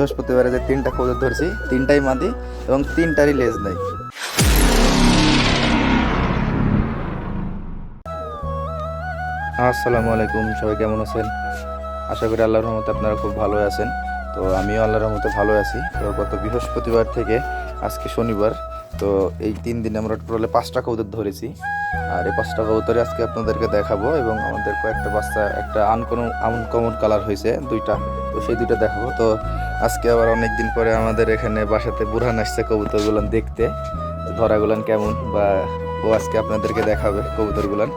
বৃহস্পতিবারে যে 3টা কবুতর ধরছি 3টাই মাদি এবং 3টারই লেজ নাই। আসসালামু আলাইকুম, সবাই কেমন আছেন? আশা করি আল্লাহর রহমতে আপনারা খুব ভালো আছেন। তো আমিও আল্লাহর রহমতে ভালো আছি। তো গত বৃহস্পতিবার থেকে আজকে শনিবার, তো এই 3 দিনে আমরা টোটালে 5টা কবুতর ধরেছি। আর এই 5টা কবুতরে আজকে আপনাদেরকে দেখাবো এবং আমাদের কয়েকটা বাচ্চা একটা আনকমন কালার হয়েছে 2টা, তো সেই 2টা দেখাবো। তো আজকে আবার অনেক দিন পরে আমাদের এখানে বাসাতে বুরহান আসছে কবুতরগুলান দেখতে, ধরাগুলান কেমন বা ও আজকে আপনাদেরকে দেখাবে কবুতরগুলান।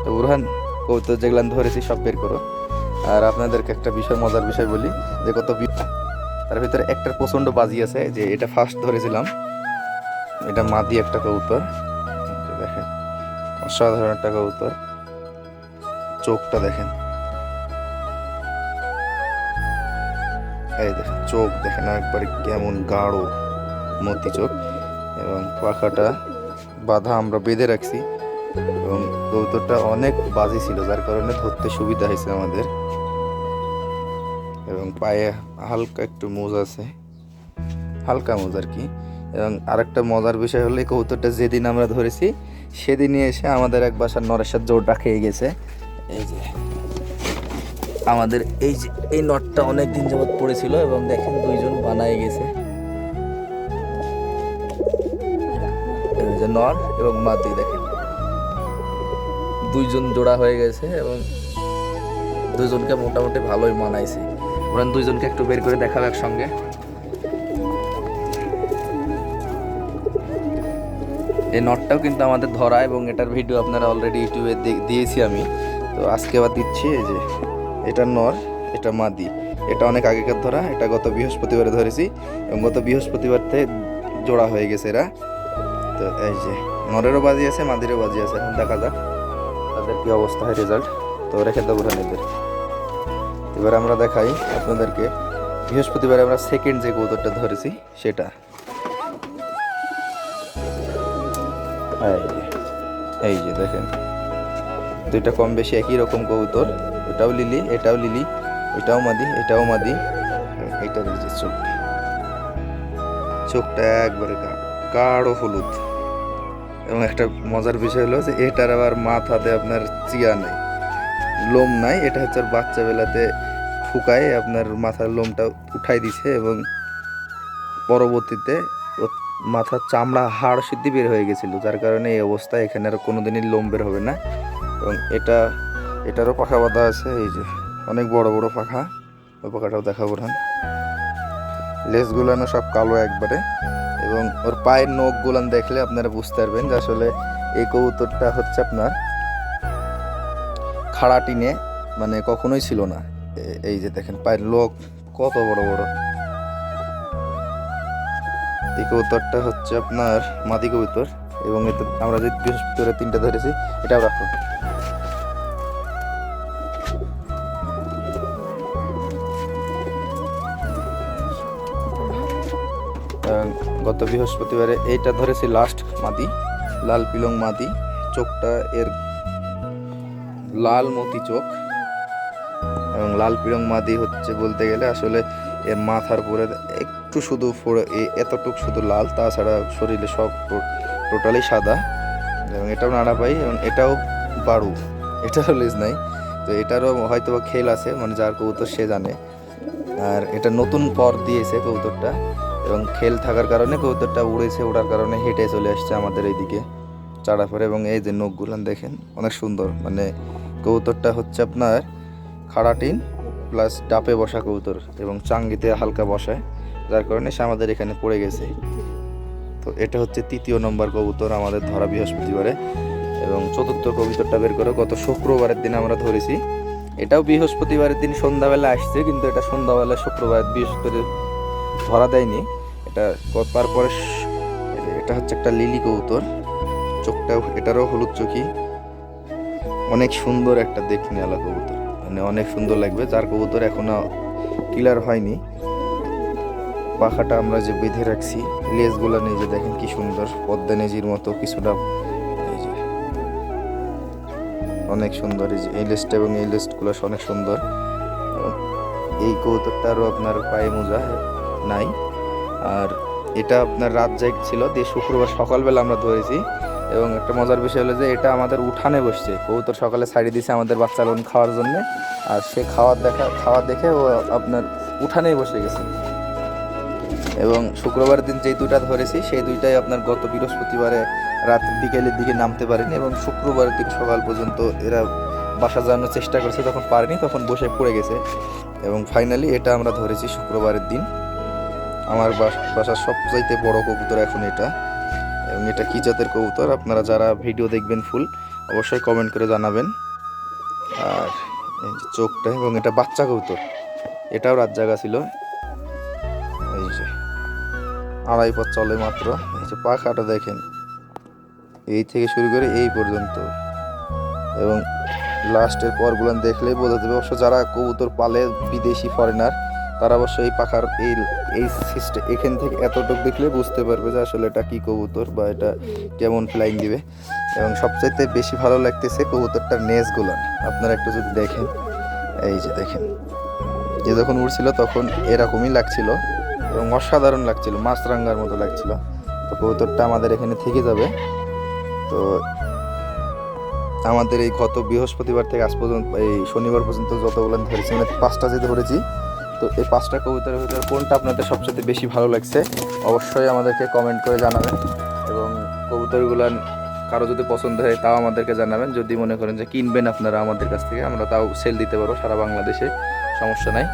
তো বুরহান, কবুতর যেগুলান ধরেছি সব বের করো। আর আপনাদেরকে একটা বিষয়, মজার বিষয় বলি, যে তার ভিতরে একটার প্রচণ্ড বাজি আছে, যে এটা ফার্স্ট ধরেছিলাম, এটা মাদি একটা কবুতর। দেখেন অসাধারণ একটা কবুতর, চোখটা দেখেন, এই দেখেন চোখ দেখেন একবারে কেমন গাঢ় মতি চোখ, এবং পাখাটা বাঁধা আমরা বেঁধে রাখছি। এবং কবুতরটা অনেক বাজি ছিল, যার কারণে ধরতে সুবিধা হয়েছে আমাদের। এবং পায়ে হালকা একটু মোজ আছে, হালকা মোজ আর কি। এবং আরেকটা মজার বিষয় হলো, এই কবুতরটা যেদিন আমরা ধরেছি সেদিনই এসে আমাদের এক বাসার নরের সাথে জোরটা খেয়ে গেছে। এই যে আমাদের এই নটটা অনেক দিন যাবত পড়েছিল এবং দেখেন 2জন বানায় গেছে, এই যে নর এবং মাদি দেখেন 2জন জোড়া হয়ে গেছে এবং 2জনকে মোটামুটি ভালোই মানাইছে। ওরা 2জনকে একটু বের করে দেখাবে একসঙ্গে। এই নটটাও কিন্তু আমাদের ধরা এবং এটার ভিডিও আপনারা অলরেডি ইউটিউবে দিয়েছি আমি, তো আজকে আবার দিচ্ছি। এই যে এটা নর, এটা মাদি, এটা অনেক আগেকার ধরা, এটা গত বৃহস্পতিবারে ধরেছি এবং গত বৃহস্পতিবার থেকে জোড়া হয়ে গেছে এরা। তো এই যে নরেরও বাজি আছে, মাদিরও বাজি আছে, এখন দেখা যাক তাদের কি অবস্থা হয়, রেজাল্ট। তো রেখে দেবো এদের। এবার আমরা দেখাই আপনাদেরকে বৃহস্পতিবারে আমরা সেকেন্ড যে কবুতরটা ধরেছি সেটা। এই যে দেখেন 2টা কম বেশি একই রকম কবুতর, ওটাও লিলি, এটাও লিলি, ওইটাও মাদি, এটাও মাদি। এইটার যে চোখটা একবারে গাঢ় হলুদ। এবং একটা মজার বিষয় হলো যে এটার আবার মাথাতে আপনার চিয়া নাই, লোম নাই। এটা হচ্ছে ওর বাচ্চা বেলাতে ফুকায় আপনার মাথার লোমটা উঠাই দিছে এবং পরবর্তীতে মাথার চামড়া হাড় সিদ্ধি বের হয়ে গেছিল, যার কারণে এই অবস্থা। এখানে আর কোনোদিনই লোম বের হবে না। এবং এটারও পাখা বাঁধা আছে, এই যে অনেক বড় বড় পাখা, ওই পাখাটাও দেখাবো না। লেজগুলানো সব কালো একবারে, এবং ওর পায়ের নখগুলান দেখলে আপনারা বুঝতে পারবেন যে আসলে এই কবুতরটা হচ্ছে আপনার খাড়া টিনে মানে কখনোই ছিল না। এই যে দেখেন পায়ের নখ কত বড় বড়। এই কবুতরটা হচ্ছে আপনার মাদি কবুতর এবং এতে আমরা যে বৃহস্পতিবারে 3টা ধরেছি, এটাও রাখো। গত বৃহস্পতিবারে এইটা ধরেছি লাস্ট মাদি, লাল পিলং মাদি। চোখটা এর লাল মতি চোখ এবং লাল পিলং মাদি হচ্ছে বলতে গেলে আসলে এর মাথার পরে একটু শুধু এতটুক শুধু লাল, তাছাড়া শরীরে সব টোটালি সাদা। এবং এটাও নাড়া পাই এবং এটাও বাড়ু, এটারও লেজ নাই। তো এটারও হয়তো বা খেল আছে, মানে যার কবুতর সে জানে। আর এটা নতুন পর দিয়েছে কবুতরটা এবং খেল থাকার কারণে কবুতরটা উড়েছে, ওড়ার কারণে হেঁটে চলে আসছে আমাদের এইদিকে চাড়া পরে। এবং এই যে নখগুলান দেখেন অনেক সুন্দর, মানে কবুতরটা হচ্ছে আপনার খাড়াটিন প্লাস ডাপে বসা কবুতর এবং চাঙ্গিতে হালকা বসায়, যার কারণে সে আমাদের এখানে পড়ে গেছে। তো এটা হচ্ছে 3য় নম্বর কবুতর আমাদের ধরা বৃহস্পতিবারে। এবং 4র্থ কবুতরটা বের করে গত শুক্রবারের দিন আমরা ধরেছি। এটাও বৃহস্পতিবারের দিন সন্ধ্যাবেলা আসছে, কিন্তু এটা সন্ধ্যাবেলা শুক্রবার বৃহস্পতি ধরা দেয়নি। এটা তারপরে এটা হচ্ছে একটা লিলি কবুতর, চোখটাও এটারও হলুদ চোখি, অনেক সুন্দর একটা দেখনিওয়ালা কবুতর, মানে অনেক সুন্দর লাগবে। যার কবুতর এখনো কিলার হয়নি। পাখাটা আমরা যে বেঁধে রাখছি, লেজগুলো নিজে দেখেন কি সুন্দর, পদ্মা নেজির মতো কিছুটা, এই যে অনেক সুন্দর। এই লেজটা এবং এই লেজগুলো অনেক সুন্দর। এই কবুতরটারও আপনার পায়ে মোজা, নাই। আর এটা আপনার রাত ছিল দিয়ে শুক্রবার সকালবেলা আমরা ধরেছি। এবং একটা মজার বিষয় হলো যে এটা আমাদের উঠানে বসছে, কবুতর সকালে ছাড়িয়ে দিয়েছে আমাদের বাচ্চা লোন খাওয়ার জন্য, আর সে খাওয়া দেখে ও আপনার উঠানেই বসে গেছে। এবং শুক্রবার দিন যেই দুইটা ধরেছি সেই দুইটাই আপনার গত বৃহস্পতিবারে রাত বিকেলের দিকে নামতে পারেনি, এবং শুক্রবার দিন সকাল পর্যন্ত এরা বাসা যাওয়ানোর চেষ্টা করেছে, তখন পারেনি, তখন বসে পড়ে গেছে। এবং ফাইনালি এটা আমরা ধরেছি শুক্রবারের দিন। আমার বাসার সবচাইতে বড় কবুতর এখন এটা। এবং এটা কি জাতের কবুতর আপনারা যারা ভিডিও দেখবেন ফুল অবশ্যই কমেন্ট করে জানাবেন। আর এই যে চোখটা, এবং এটা বাচ্চা কবুতর, এটাও রাত জাগা ছিল। এই যে 2.5 পথ চলে মাত্র। এই যে পাখাটা দেখেন, এই থেকে শুরু করে এই পর্যন্ত, এবং লাস্টের পরগুলো দেখলেই বোঝা যাবে। অবশ্য যারা কবুতর পালে বিদেশি ফরেনার তারা অবশ্য এই পাখার এই সিস্টেম এখান থেকে এতটুকু দেখলে বুঝতে পারবে যে আসলে এটা কি কবুতর বা এটা কেমন ফ্লাইং দিবে। এবং সবচাইতে বেশি ভালো লাগতেছে কবুতরটার নেজগুলো, আপনারা একটু যদি দেখেন। এই যে দেখেন, যে যখন উড়ছিল তখন এরকমই লাগছিল এবং অসাধারণ লাগছিল, মাছরাঙ্গার মতো লাগছিল। তো কবুতরটা আমাদের এখানে থেকে যাবে। তো আমাদের এই গত বৃহস্পতিবার থেকে আজ পর্যন্ত এই শনিবার পর্যন্ত যতগুলো ধরেছি, মানে 5টা যে ধরেছি, তো এই 5টা কবুতরের ভিতরে কোনটা আপনাদের সবচেয়ে বেশি ভালো লাগছে অবশ্যই আমাদেরকে কমেন্ট করে জানাবেন। এবং কবুতরগুলো কারো যদি পছন্দ হয় তাও আমাদেরকে জানাবেন। যদি মনে করেন যে কিনবেন আপনারা আমাদের কাছ থেকে, আমরা তাও সেল দিতে পারবো সারা বাংলাদেশে, সমস্যা নাই।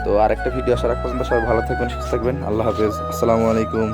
তো আরেকটা ভিডিও আসার আগ পর্যন্ত সবাই ভালো থাকবেন, সুস্থ থাকবেন। আল্লাহ হাফেজ, আসসালামু আলাইকুম।